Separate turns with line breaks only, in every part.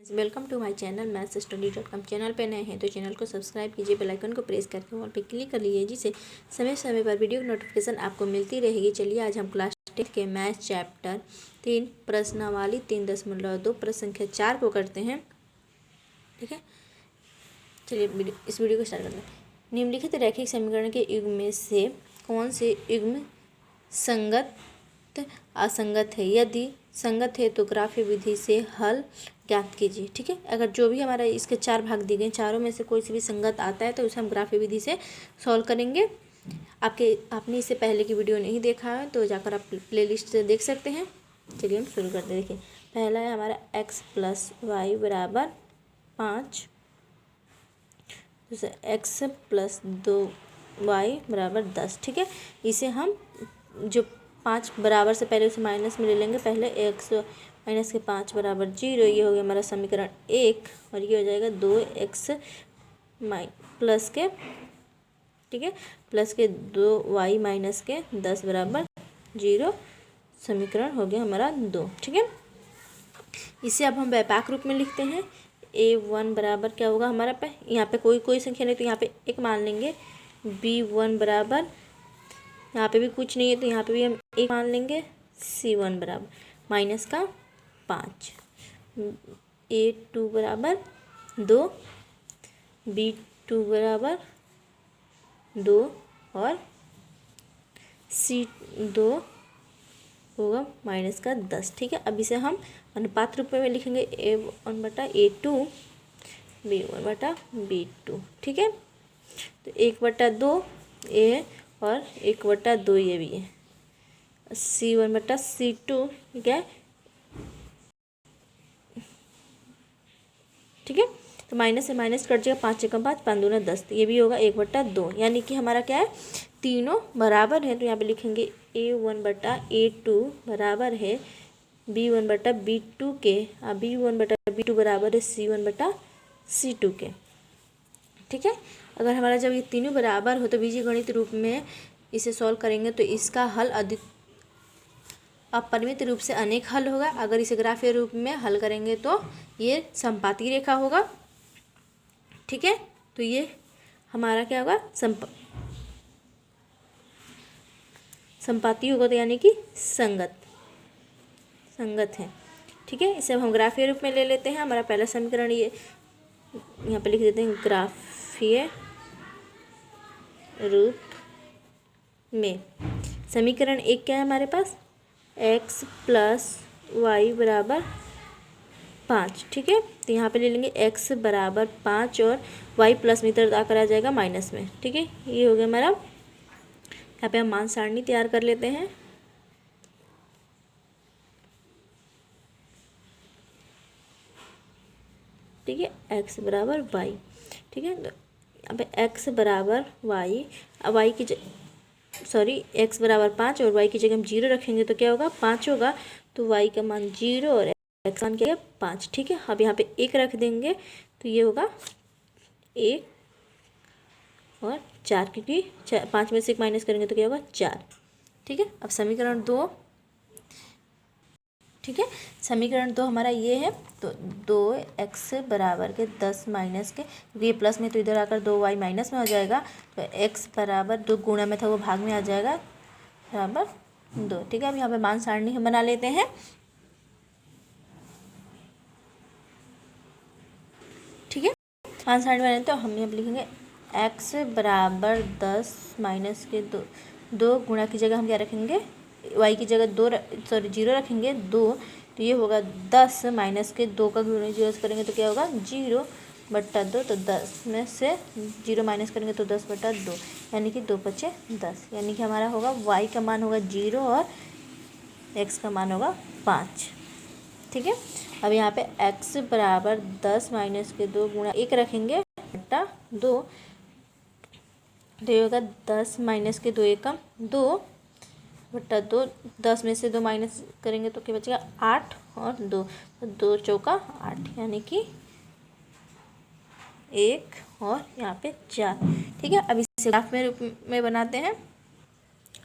Welcome to my channel mathsstudy.com। Channel पे नए हैं तो चैनल को सब्सक्राइब कीजिए, बेल आइकन को प्रेस करके ऑल पे क्लिक कर लीजिए, जिससे समय समय पर वीडियो की नोटिफिकेशन आपको मिलती रहेगी। चलिए आज हम क्लास 10 के मैथ चैप्टर 3 प्रश्नावली 3.2 प्रश्न संख्या 4 को करते हैं। ठीक है, चलिए इस वीडियो को स्टार्ट करते हैं। निम्नलिखित रैखिक समीकरण के युग्म में से कौन से युग्म संगत असंगत है? यदि संगत है तो ग्राफ्य विधि से हल ज्ञात कीजिए। ठीक है, अगर जो भी हमारा इसके 4 भाग दिए गए, चारों में से कोई से भी संगत आता है तो उसे हम ग्राफ्य विधि से सॉल्व करेंगे। आपने इससे पहले की वीडियो नहीं देखा है तो जाकर आप प्लेलिस्ट से देख सकते हैं। चलिए हम शुरू करते हैं। देखिए पहला है हमारा x + y = 5, दूसरा x + 2y = 10। ठीक है, इसे हम जो 5 बराबर से पहले उसे माइनस में ले लेंगे। पहले x - के 5 = 0, ये हो गया हमारा समीकरण 1, और ये हो जाएगा 2x प्लस के, ठीक है, प्लस के 2y माइनस के 10 = 0, समीकरण हो गया हमारा 2। ठीक है, इसे अब हम व्यापक रूप में लिखते हैं। a1 बराबर क्या होगा हमारा यहाँ पे कोई संख्या नहीं तो यहाँ पे 1 मान लेंगे। b1 बराबर, यहाँ पे भी कुछ नहीं है तो यहाँ पे भी हम 1 मान लेंगे। c1 बराबर माइनस का 5, a2 बराबर 2, b2 बराबर 2 और c2 होगा माइनस का 10। ठीक है, अब इसे हम अनुपात रूप में लिखेंगे a1/a2, b1/b2। ठीक है, तो 1/2 ये है और 1/2 ये भी है। c1/c2 क्या है? ठीक है, तो माइनस से माइनस कट जाएगा, 5 × 5 = 5 × 2 = 10, तो ये भी होगा 1/2। यानी कि हमारा क्या है, तीनों बराबर है। तो यहाँ पे लिखेंगे a1/a2 बराबर है b1/b2 के, b1/b2 बराबर है c1/c2 के। ठीक है, अगर हमारा जब ये तीनों बराबर हो तो बीजगणित रूप में इसे सॉल्व करेंगे तो इसका हल अपरिमित रूप से अनेक हल होगा। अगर इसे ग्राफीय रूप में हल करेंगे तो ये संपाती रेखा होगा। ठीक है, तो ये हमारा क्या होगा, संपाती होगा, तो यानी कि संगत है। ठीक है, इसे हम ग्राफीय रूप में ले लेते हैं। हमारा पहला समीकरण ये यहाँ पे लिख देते हैं ग्राफीय रूप में। समीकरण 1 क्या है हमारे पास, x + y = 5। ठीक है, तो यहाँ पे ले लेंगे x = 5 और y प्लस में इधर आकर आ जाएगा माइनस में। ठीक है, ये हो गया हमारा। यहाँ पे हम मान सारणी तैयार कर लेते हैं। ठीक है, x = y। ठीक है, तो यहाँ पे x = y, y की x = 5 और y की जगह हम 0 रखेंगे तो क्या होगा, 5 होगा। तो y का मान 0 और x मान क्या है, 5। ठीक है, अब यहाँ पे 1 रख देंगे तो ये होगा 1 और 4, क्योंकि 5 में से 1 माइनस करेंगे तो क्या होगा, 4। ठीक है, अब समीकरण 2। ठीक है, समीकरण 2 हमारा ये है। तो 2x = 10 माइनस के, ये प्लस में तो इधर आकर 2y माइनस में हो जाएगा। तो x बराबर 2 गुणा में था वो भाग में आ जाएगा बराबर 2। ठीक है, अब यहाँ पे मान सारणी हम बना लेते हैं। ठीक है, मान सारणी बनाते तो हम यहाँ पे लिखेंगे x = 10 माइनस के 2 गुणा की जगह हम क्या रखेंगे, y की जगह 0 रखेंगे 2, तो ये होगा 10 माइनस के 2 का गुणा 0 करेंगे तो क्या होगा, 0/2। तो 10 में से 0 माइनस करेंगे तो 10/2, यानी कि 2 × 5 = 10। यानी कि हमारा होगा y का मान होगा 0 और x का मान होगा 5। ठीक है, अब यहाँ पे x = 10 माइनस के 2 गुणा 1 रखेंगे /2, तो ये होगा 10 माइनस के 2 × 2/2। 10 में से 2 माइनस करेंगे तो क्या बचेगा, 8 और 2, तो 2 × 4 = 8, यानी कि 1 और यहाँ पे 4। ठीक है, अब इसे ग्राफ में रूप में बनाते हैं।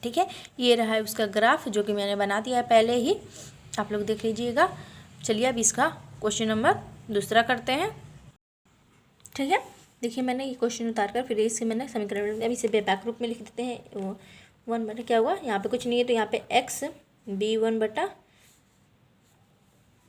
ठीक है, ये रहा है उसका ग्राफ जो कि मैंने बना दिया है पहले ही, आप लोग देख लीजिएगा। चलिए अब इसका क्वेश्चन नंबर दूसरा करते हैं, ठीक है। देखिए मैंने ये क्वेश्चन उतार कर फिर इससे मैंने समीकरण, अब इसे व्यापक रूप में लिख देते हैं। 1 बटा क्या हुआ, यहाँ पे कुछ नहीं है तो यहाँ पे x b1 बटा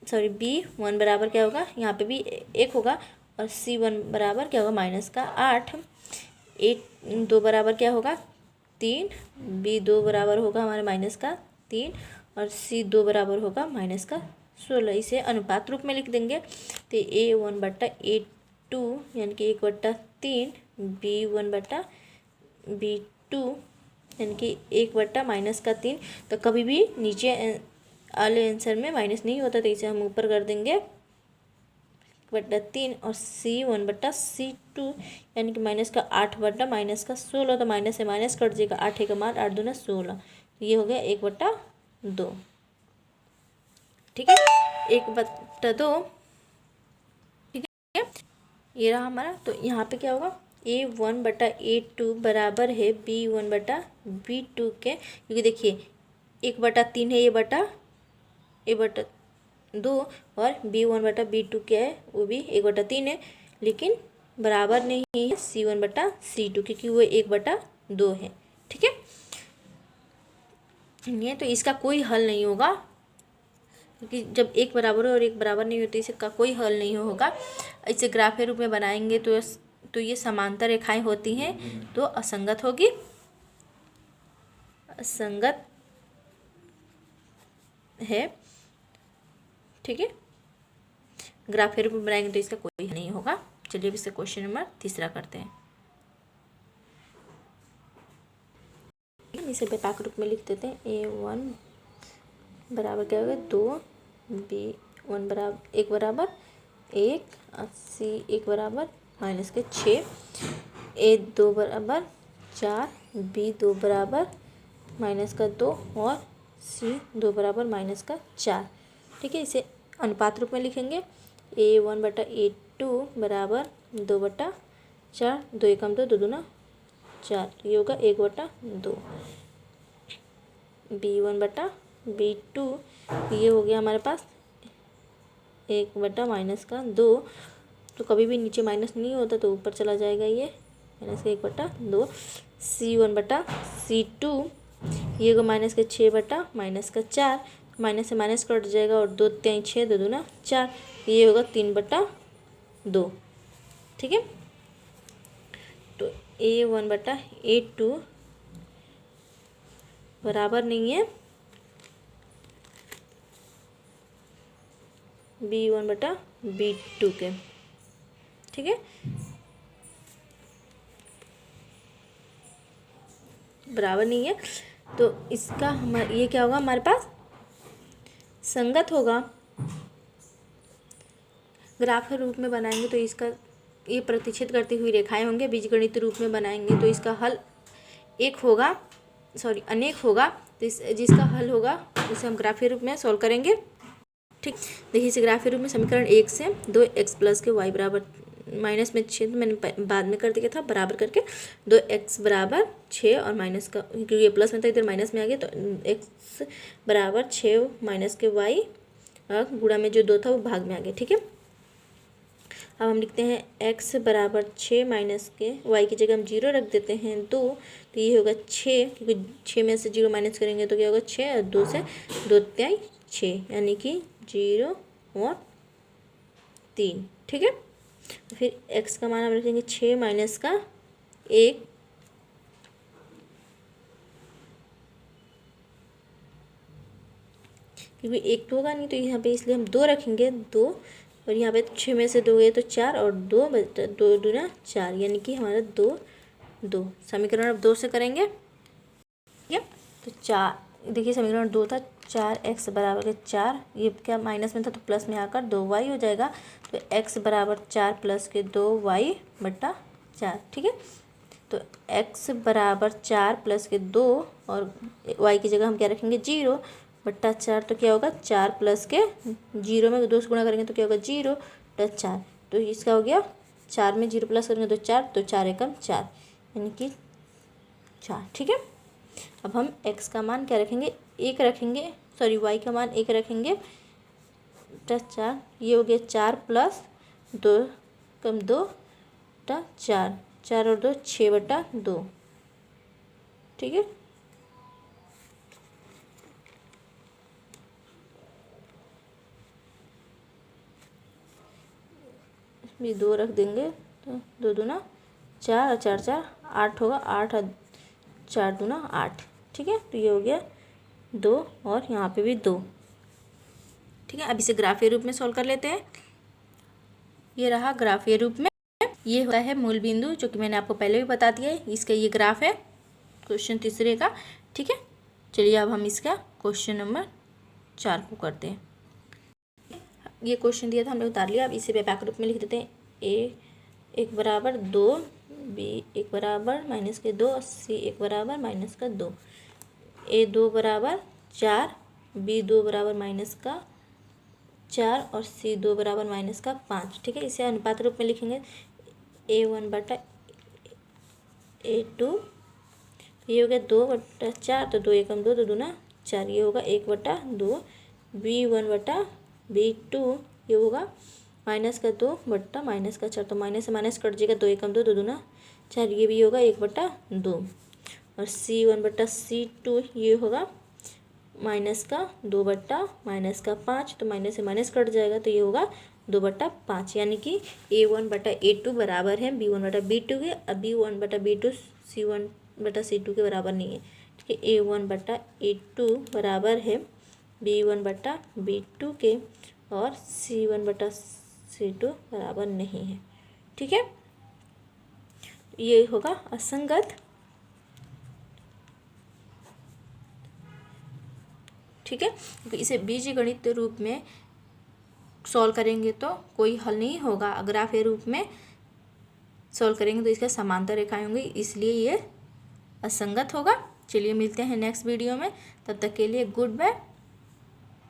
सॉरी b1 बराबर क्या होगा, यहाँ पे भी 1 होगा, और c1 बराबर क्या होगा माइनस का 8, a2 बराबर क्या होगा 3, b2 बराबर होगा हमारे माइनस का 3, और c2 बराबर होगा माइनस का 16। इसे अनुपात रूप में लिख देंगे तो a1 बटा a2 यानी कि 1/3, b1 बटा b2 यानी कि 1 माइनस का 3। तो कभी भी नीचे वाले आंसर में माइनस नहीं होता, तो इसे हम ऊपर कर देंगे 1/3, और c1 बटा c2 यानी कि माइनस का 8 बटा माइनस का 16। तो माइनस से माइनस कट जाएगा, 8 का मान 8 दूना 16, तो ये हो गया 1/2, ठीक है, 1/2, ठीक है, ये रहा हमारा। तो यहाँ पे क्या होगा a1 बटा a2 बराबर है b1 बटा b2 के, क्योंकि देखिए 1/3 है, ये बटा 2, और b1 बटा b2 क्या है वो भी 1/3 है, लेकिन बराबर नहीं है c1 बटा c2 क्योंकि वो 1/2 है, ठीक है। ये तो इसका कोई हल नहीं होगा, क्योंकि जब एक बराबर हो और एक बराबर नहीं होती इसका कोई हल नहीं होगा। इसे ग्राफ के रूप में बनाएंगे तो ये समांतर रेखाएं होती हैं तो असंगत होगी, असंगत है, ठीक है। ग्राफ के रूप में बनाएंगे तो इसका कोई नहीं होगा। चलिए अब इससे क्वेश्चन नंबर 3 करते हैं। इसे व्यापक रूप में लिख देते हैं। a1 बराबर क्या होगा 2, b1 बराबर 1 बराबर 1, c1 बराबर माइनस के 6, a2 बराबर 4, b2 बराबर माइनस का 2, और c2 बराबर माइनस का 4, ठीक है। इसे अनुपात रूप में लिखेंगे a1 बटा a2 बराबर 2/4, 2 एकम 2, 2 दूना 4, ये होगा 1/2, b1 बटा b2 ये हो गया हमारे पास 1 माइनस का 2, तो कभी भी नीचे माइनस नहीं होता तो ऊपर चला जाएगा, ये माइनस का 1/2, c1 बटा c2 ये होगा माइनस का 6 माइनस का 4, माइनस से माइनस कट जाएगा, और 2 3 6, 2 दूना 4, ये होगा 3/2, ठीक है। तो a1 बटा a2 बराबर नहीं है b1 बटा b2 के, ठीक है, बराबर नहीं है, तो इसका हमारे ये क्या होगा हमारे पास संगत होगा। ग्राफ के रूप में बनाएंगे तो इसका ये प्रतिच्छेद करती हुई रेखाएं होंगे, बीजगणित रूप में बनाएंगे तो इसका हल अनेक होगा, तो जिसका हल होगा उसे हम ग्राफ के रूप में सॉल्व करेंगे, ठीक। देखिए इसे ग्राफ के रूप में समीकरण 1 से 2x प्लस के y बराबर माइनस में 6 मैंने बाद में कर दिया था, बराबर करके 2x बराबर 6 और माइनस का, क्योंकि ये प्लस में था इधर माइनस में आ गया, तो x बराबर 6 माइनस के y और गुणा में जो 2 था वो भाग में आ गया, ठीक है। अब हम लिखते हैं x बराबर 6 माइनस के y की जगह हम 0 रख देते हैं 2, तो ये होगा 6, क्योंकि 6 में से 0 माइनस करेंगे तो क्या होगा 6, और 2 से 2 3 6 यानी कि 0 और 3, ठीक है। तो फिर x का मान हम रखेंगे 6 माइनस का 1, क्योंकि 1 तो होगा नहीं तो यहाँ पे इसलिए हम 2 रखेंगे 2, और यहाँ पे 6 में से 2 गए तो 4, और 2 दूना 4 यानी कि हमारा 2 समीकरण अब 2 से करेंगे, ठीक है। तो 4 देखिए समीकरण 2 था, 4x बराबर के 4, ये क्या माइनस में था तो प्लस में आकर 2y हो जाएगा, तो x बराबर 4 प्लस के 2y बटा 4, ठीक है। तो x बराबर 4 प्लस के 2 और y की जगह हम क्या रखेंगे 0 बट्टा 4, तो क्या होगा 4 प्लस के 0 में 2 से गुणा करेंगे तो क्या होगा 0 बट्टा 4, तो इसका हो गया 4 में 0 प्लस करेंगे तो 4, तो 4 एकम 4 यानी कि 4, ठीक है। अब हम x का मान क्या रखेंगे 1 रखेंगे, सॉरी y का मान 1 रखेंगे बटा 4, ये हो गया 4 प्लस 2 कम 2 बटा 4, 4 और 2 6 बटा 2। ठीक है, भी 2 रख देंगे तो 2 दूना 4 और 4 4 8 होगा, 8 और 4 दूना 8। ठीक है, तो ये हो गया 2 और यहाँ पे भी 2। ठीक है, अब इसे ग्राफीय रूप में सॉल्व कर लेते हैं। ये रहा ग्राफीय रूप में, ये होता है मूल बिंदु, जो कि मैंने आपको पहले भी बता दिया है। इसका ये ग्राफ है क्वेश्चन तीसरे का। ठीक है, चलिए अब हम इसका क्वेश्चन नंबर 4 को करते हैं। ये क्वेश्चन दिया था, हमने उतार लिया। अब इसे व्यापक रूप में लिख देते हैं। ए 1 बराबर 2, बी 1 बराबर माइनस के 2 और सी 1 बराबर माइनस का 2। ए 2 बराबर 4, बी 2 बराबर माइनस का 4 और सी 2 बराबर माइनस का 5। ठीक है, इसे अनुपात रूप में लिखेंगे। A1 बटा A2, ये हो गया 2 बटा 4, तो 2 एकम 2, तो दूना 4, ये होगा 1 बटा 2। B1 बटा B2, ये होगा माइनस का 2 बट्टा माइनस का 4, तो माइनस से माइनस कट जाएगा, 2 एकम 2, तो दूना 4, ये भी होगा 1 बटा 2। और C1 बटा C2, ये होगा माइनस का 2 बट्टा माइनस का 5, तो माइनस से माइनस कट जाएगा, तो ये होगा 2 बट्टा 5। यानी कि A1 बटा A2 बराबर है B1 बटा B2 के। अब B1 बटा B2 C1 बटा C2 के बराबर नहीं है। ठीक है, A1 बटा A2 बराबर है B1 बटा B2 के, और C1 बटा C2 बराबर नहीं है। ठीक है, ये होगा असंगत। ठीक है, तो इसे बीजगणित रूप में सॉल्व करेंगे तो कोई हल नहीं होगा। ग्राफीय रूप में सॉल्व करेंगे तो इसका समांतर रेखाएं होंगी, इसलिए ये असंगत होगा। चलिए मिलते हैं नेक्स्ट वीडियो में, तब तक के लिए गुड बाय।